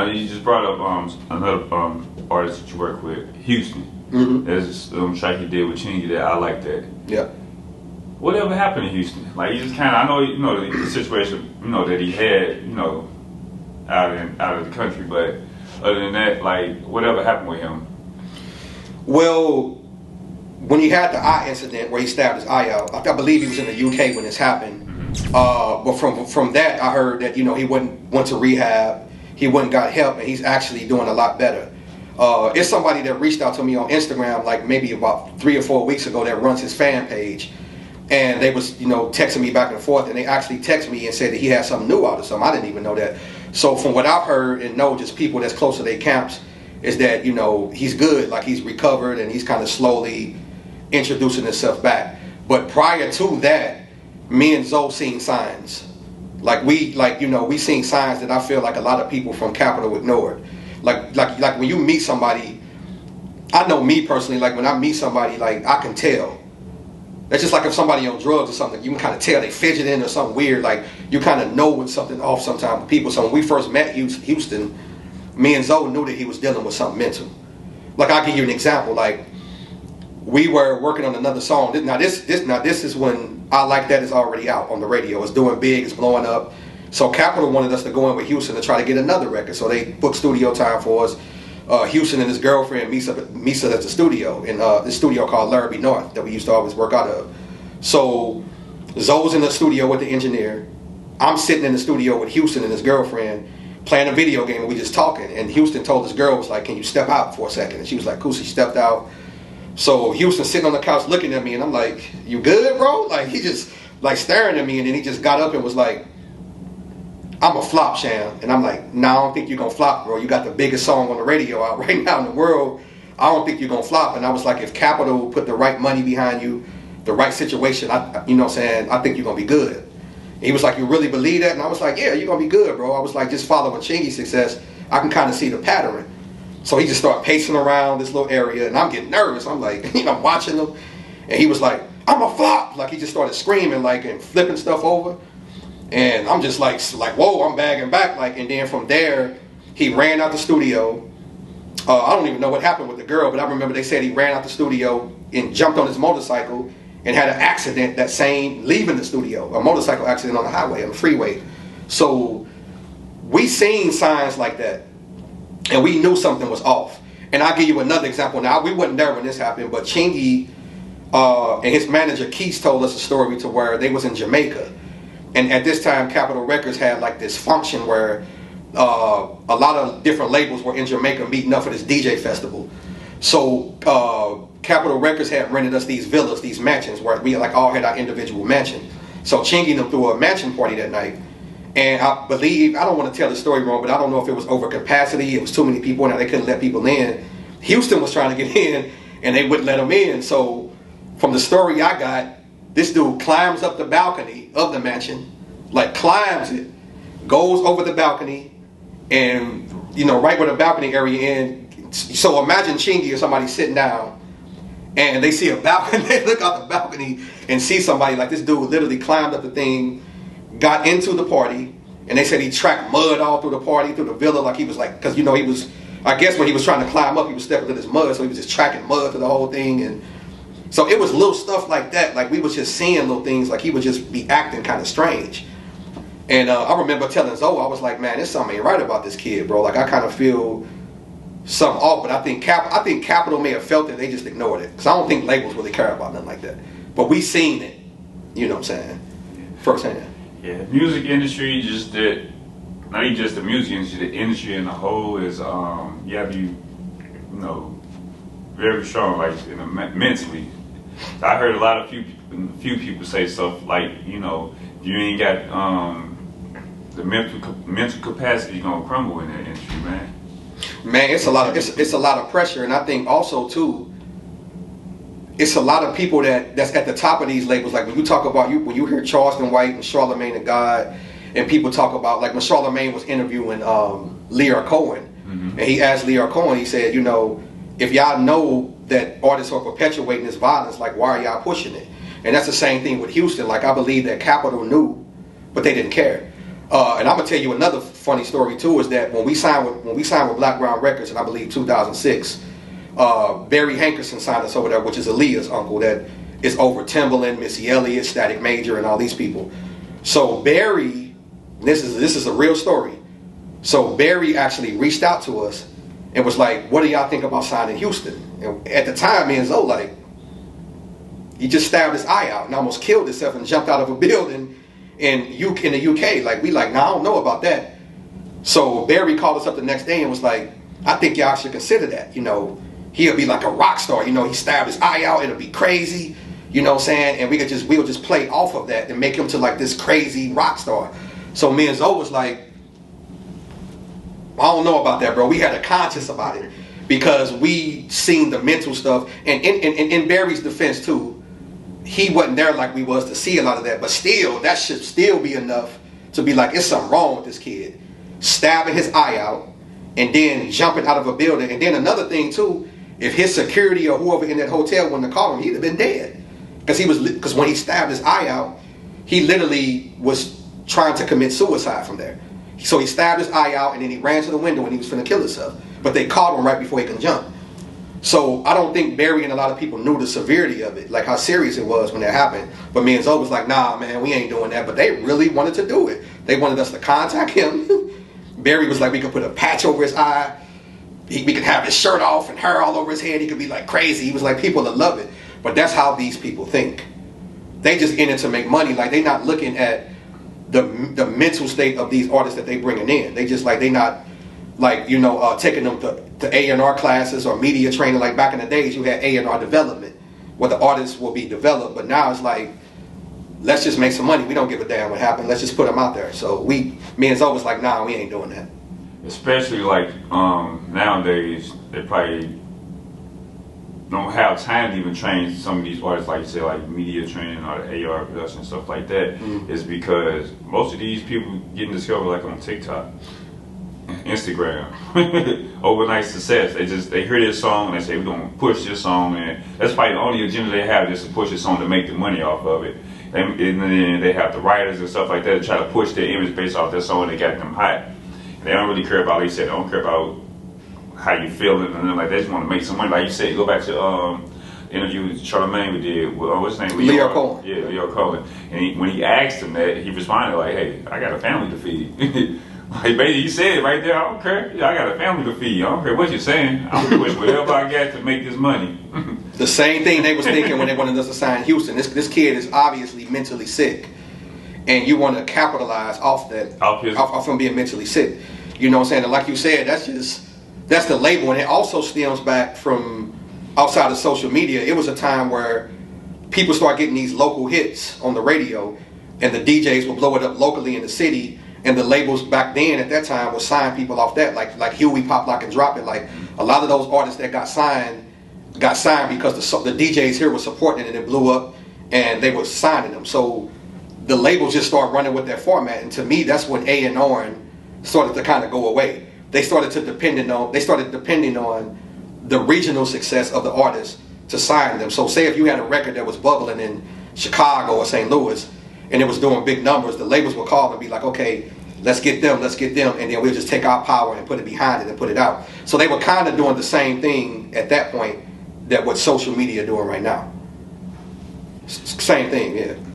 You just brought up another artist that you work with, Houston. Mm-hmm. There's this track you did with Chingy that I like that. Yeah. Whatever happened in Houston? Like, you just kind of, I know, you know, the situation, you know, that he had, you know, out of the country, but other than that, like, whatever happened with him? Well, when he had the eye incident where he stabbed his eye out, I believe he was in the UK when this happened. But from that, I heard that, you know, he went to rehab, he went and got help, and he's actually doing a lot better. It's somebody that reached out to me on Instagram, like maybe about 3 or 4 weeks ago, that runs his fan page. And they was, you know, texting me back and forth, and they actually texted me and said that he had something new out or something. I didn't even know that. So from what I've heard and know, just people that's close to their camps, is that, you know, he's good, like he's recovered, and he's kind of slowly introducing himself back. But prior to that, me and Zoe seen signs. We seen signs that I feel like a lot of people from Capitol ignored. Like when you meet somebody, I know me personally, like when I meet somebody, like I can tell. That's just like if somebody on drugs or something, you can kind of tell they fidgeting or something weird. Like you kind of know when something off sometimes with people. So when we first met Houston, me and Zoe knew that he was dealing with something mental. Like I'll give you an example. Like we were working on another song. This is when I Like That is already out on the radio. It's doing big. It's blowing up. So Capitol wanted us to go in with Houston to try to get another record. So they booked studio time for us. Houston and his girlfriend Misa at the studio in this studio called Larrabee North that we used to always work out of. So Zoe's in the studio with the engineer. I'm sitting in the studio with Houston and his girlfriend playing a video game, and we just talking. And Houston told his girl, was like, "Can you step out for a second?" And she was like, "Cool." She stepped out. So Houston sitting on the couch looking at me, and I'm like, "You good, bro?" Like he just like staring at me, and then he just got up and was like, "I'm a flop, Sham." And I'm like, "Nah, I don't think you're gonna flop, bro. You got the biggest song on the radio out right now in the world. I don't think you're gonna flop." And I was like, if Capitol put the right money behind you, the right situation, you know what I'm saying, I think you're gonna be good. And he was like, "You really believe that?" And I was like, "Yeah, you're gonna be good, bro." I was like, just following Chingy's success, I can kind of see the pattern. So he just started pacing around this little area, and I'm getting nervous. I'm like, you know, I'm watching him, and he was like, "I'm a flop." Like he just started screaming, like, and flipping stuff over. And I'm just like, whoa, I'm bagging back. Like, and then from there, he ran out the studio. I don't even know what happened with the girl, but I remember they said he ran out the studio and jumped on his motorcycle and had an accident leaving the studio, a motorcycle accident on the highway, on the freeway. So we seen signs like that, and we knew something was off. And I'll give you another example. Now, we wasn't there when this happened, but Chingy and his manager, Keith, told us a story to where they was in Jamaica. And at this time, Capitol Records had like this function where a lot of different labels were in Jamaica meeting up for this DJ festival. So Capitol Records had rented us these villas, these mansions, where we like all had our individual mansion. So Chingy and them threw a mansion party that night. And I believe, I don't want to tell the story wrong, but I don't know if it was over capacity, it was too many people, and they couldn't let people in. Houston was trying to get in, and they wouldn't let him in. So from the story I got, this dude climbs up the balcony of the mansion, like climbs it, goes over the balcony, and, you know, right where the balcony area ends. So imagine Chingy or somebody sitting down, and they see a balcony, they look out the balcony and see somebody, like this dude literally climbed up the thing, got into the party, and they said he tracked mud all through the party, through the villa, like he was like, because, you know, he was, I guess when he was trying to climb up, he was stepping in this mud, so he was just tracking mud through the whole thing. And so it was little stuff like that, like we was just seeing little things, like he would just be acting kind of strange. And I remember telling Zoe, I was like, "Man, there's something ain't right about this kid, bro. Like I kind of feel something off." But I think Capitol may have felt it, they just ignored it. Because I don't think labels really care about nothing like that. But we seen it, you know what I'm saying, firsthand. Yeah, music industry, just that, not even just the music industry, the industry in the whole is, you gotta be, you know, very strong, like mentally. I heard a few people say stuff like, you know, you ain't got the mental capacity gonna crumble in that industry, man. Man, it's a lot of pressure, and I think also too, it's a lot of people that's at the top of these labels. Like when you talk about when you hear Charleston White and Charlamagne the God, and people talk about, like when Charlamagne was interviewing Lear Cohen, and he asked Lear Cohen, he said, you know, if y'all know that artists are perpetuating this violence, like why are y'all pushing it? And that's the same thing with Houston. Like I believe that Capitol knew, but they didn't care. And I'm gonna tell you another funny story too. Is that when we signed with Black Brown Records, and I believe 2006, Barry Hankerson signed us over there, which is Aaliyah's uncle. That is over Timbaland, Missy Elliott, Static Major, and all these people. So Barry, this is a real story. So Barry actually reached out to us and was like, "What do y'all think about signing Houston?" And at the time, me and Zoe like, he just stabbed his eye out and almost killed himself and jumped out of a building in the UK. Like, we like, nah, I don't know about that. So Barry called us up the next day and was like, "I think y'all should consider that. You know, he'll be like a rock star. You know, he stabbed his eye out. It'll be crazy. You know what I'm saying? And we'll just play off of that and make him to like this crazy rock star." So me and Zoe was like, "I don't know about that, bro." We had a conscience about it because we seen the mental stuff. And in Barry's defense too, he wasn't there like we was to see a lot of that. But still, that should still be enough to be like, it's something wrong with this kid. Stabbing his eye out and then jumping out of a building. And then another thing too, if his security or whoever in that hotel wouldn't have called him, he'd have been dead. Because when he stabbed his eye out, he literally was trying to commit suicide from there. So he stabbed his eye out and then he ran to the window and he was finna kill himself. But they caught him right before he could jump. So I don't think Barry and a lot of people knew the severity of it, like how serious it was when that happened. But me and Zoe was like, "Nah, man, we ain't doing that." But they really wanted to do it. They wanted us to contact him. Barry was like, we could put a patch over his eye. We could have his shirt off and hair all over his head. He could be like crazy. He was like, people would love it. But that's how these people think. They just in it to make money. Like, they not looking at the mental state of these artists that they bringing in. They just like, they not like, you know, taking them to A&R classes or media training. Like back in the days, you had A&R development where the artists will be developed. But now it's like, let's just make some money. We don't give a damn what happened. Let's just put them out there. So me and Zoe was like, nah, we ain't doing that. Especially like nowadays, they probably don't have time to even train some of these artists, like you say, like media training or the AR production, stuff like that. Is because most of these people getting discovered like on TikTok, Instagram, overnight success. They hear this song and they say, we're gonna push this song, and that's probably the only agenda they have, just to push this song to make the money off of it. And then they have the writers and stuff like that to try to push their image based off their song, and they got them hype. And they don't really care about, like you said, they don't care about how you feel and then like they just want to make some money. Like you said, go back to interview Charlamagne we did with what's his name? Leo Cohen. Yeah, Leo Cohen. And when he asked him that, he responded like, "Hey, I got a family to feed." Like basically, he said it right there. "I don't care. I got a family to feed. I don't care what you're saying. I'm gonna push whatever I got to make this money." The same thing they was thinking when they wanted us to sign Houston. This kid is obviously mentally sick, and you want to capitalize off that, off him being mentally sick. You know what I'm saying? And like you said, that's the label, and it also stems back from outside of social media. It was a time where people start getting these local hits on the radio, and the DJs will blow it up locally in the city, and the labels back then at that time would sign people off that, like Huey, Pop, Lock, and Drop It. Like a lot of those artists that got signed because the DJs here were supporting it, and it blew up, and they were signing them. So the labels just started running with that format, and to me, that's when A&R started to kind of go away. They started depending on the regional success of the artist to sign them. So say if you had a record that was bubbling in Chicago or St. Louis and it was doing big numbers, the labels would call and be like, "Okay, let's get them, and then we'll just take our power and put it behind it and put it out." So they were kind of doing the same thing at that point that what social media doing right now. Same thing, yeah.